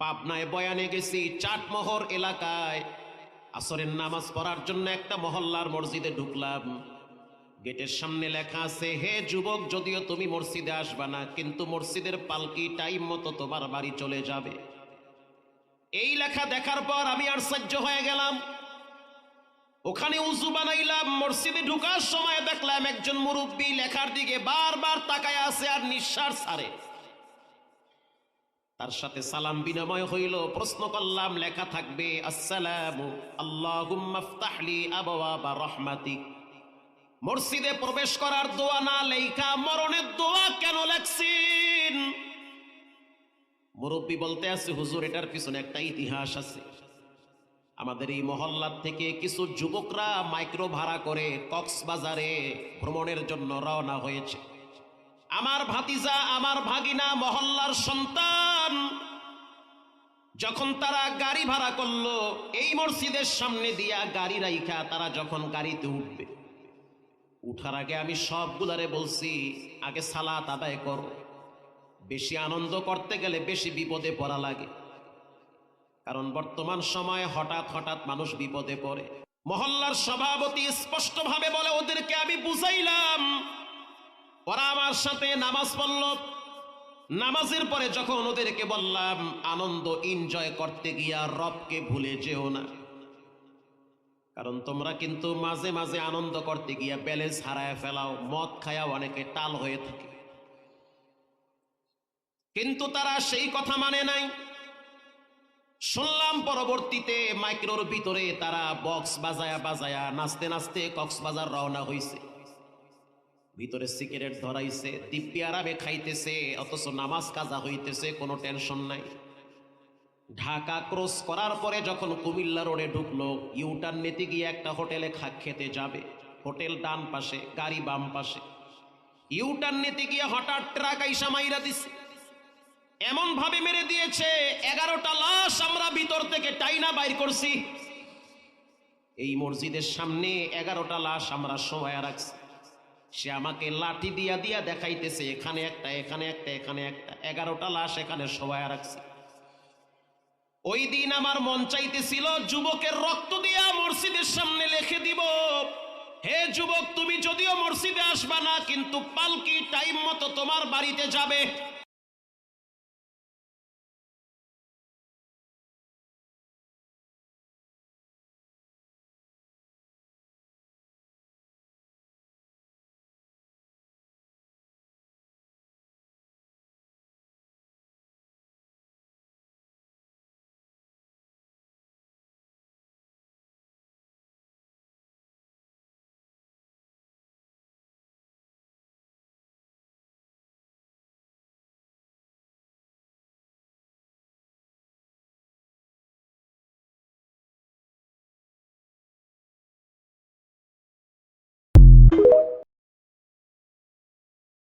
পাবনায় বয়ানে গেছি, চাটমোহর এলাকায় আসরের নামাজ পড়ার জন্য একটা মহল্লার মসজিদে ঢুকলাম। গেটের সামনে লেখা আছে, হে যুবক, যদিও তুমি মসজিদে আসবা না, কিন্তু মসজিদের পালকি টাইম মতো তোমার বাড়ি চলে যাবে। এই লেখা দেখার পর আমি আশ্চর্য হয়ে গেলাম। ওখানে উজু বানাইলাম, মসজিদে ঢুকার সময় দেখলাম একজন মুরব্বী লেখার দিকে বারবার তাকায় আছে আর নিঃশ্বাস ছাড়ে। তার সাথে সালাম বিনিময় হইল। প্রশ্ন করলাম, লেখা থাকবে আসসালামু আল্লাহুম্মা ইফতাহলি আবওয়াবা রাহমাতিক। মসজিদে প্রবেশ করার দোয়া না লেখা মরণের দোয়া কেন লেখছেন? মুরব্বী বলতে আছে, হুজুর, এটার পিছনে একটা ইতিহাস আছে। আমাদের এই মহল্লার থেকে কিছু যুবকরা মাইক্রো ভাড়া করে কক্সবাজারে ভ্রমণের জন্য রওনা হয়েছে। আমার ভাতিজা, আমার ভাগিনা, মহল্লার সন্তান, যখন তারা গাড়ি ভাড়া করলো, এই মসজিদের সামনে দিয়া গাড়ি রাইখা তারা যখন গাড়িতে উঠবে, উঠার আগে আমি সবগুলারে বলছি, আগে সালাত আদায় করো। বেশি আনন্দ করতে গেলে বেশি বিপদে পড়া লাগে, কারণ বর্তমান সময়ে হঠাৎ হঠাৎ মানুষ বিপদে পড়ে। মহল্লার সভাপতি স্পষ্টভাবে বলে, ওদেরকে আমি বুঝাইলাম, ওরা আমার সাথে নামাজ পড়ল। নামাজের পরে যখন ওদেরকে বললাম, আনন্দ এনজয় করতে গিয়া রবকে ভুলে যেও না, কারণ তোমরা কিন্তু মাঝে মাঝে আনন্দ করতে গিয়া ব্যালেন্স হারায় ফেলাও, মদ খায়া অনেকে টাল হয়ে থাকে। কিন্তু তারা সেই কথা মানে নাই। শুনলাম পরবর্তীতে মাইক্রোর ভিতরে তারা বক্স বাজায়া বাজায়া নাচতে নাচতে কক্সবাজার রওনা হইছে। ভিতরে সিগারেট ধরাইছে, দিব্যি আরামে খাইতেছে, অথচ নামাজ কাজা হইতেছে, কোনো টেনশন নাই। ঢাকা ক্রস করার পরে যখন কুমিল্লা রোডে ঢুকলো, ইউটার্ন নিতে গিয়ে একটা হোটেলে খেতে যাবে। হোটেল ডান পাশে, গাড়ি বাম পাশে। ইউটার্ন নিতে গিয়ে হঠাৎ ট্রাক আইসা মাইরা দিছে। এমন ভাবে মেরে দিয়েছে, 11টা লাশ আমরা ভিতর থেকে টাইনা বাইর করছি। এই মসজিদের সামনে 11টা লাশ আমরা শোয়া রাখছি। সে আমাকে লাঠি দিয়া দিয়া দেখাইতেছে, এখানে একটা, এখানে একটা, এখানে একটা, 11টা লাশ এখানে শোয়া রাখছি। ওই দিন আমার মন চাইতেছিল যুবকের রক্ত দিয়া মসজিদের সামনে লিখে দিব, হে যুবক, তুমি যদিও মসজিদে আসবা না, কিন্তু পালকি টাইম মতো তোমার বাড়িতে যাবে।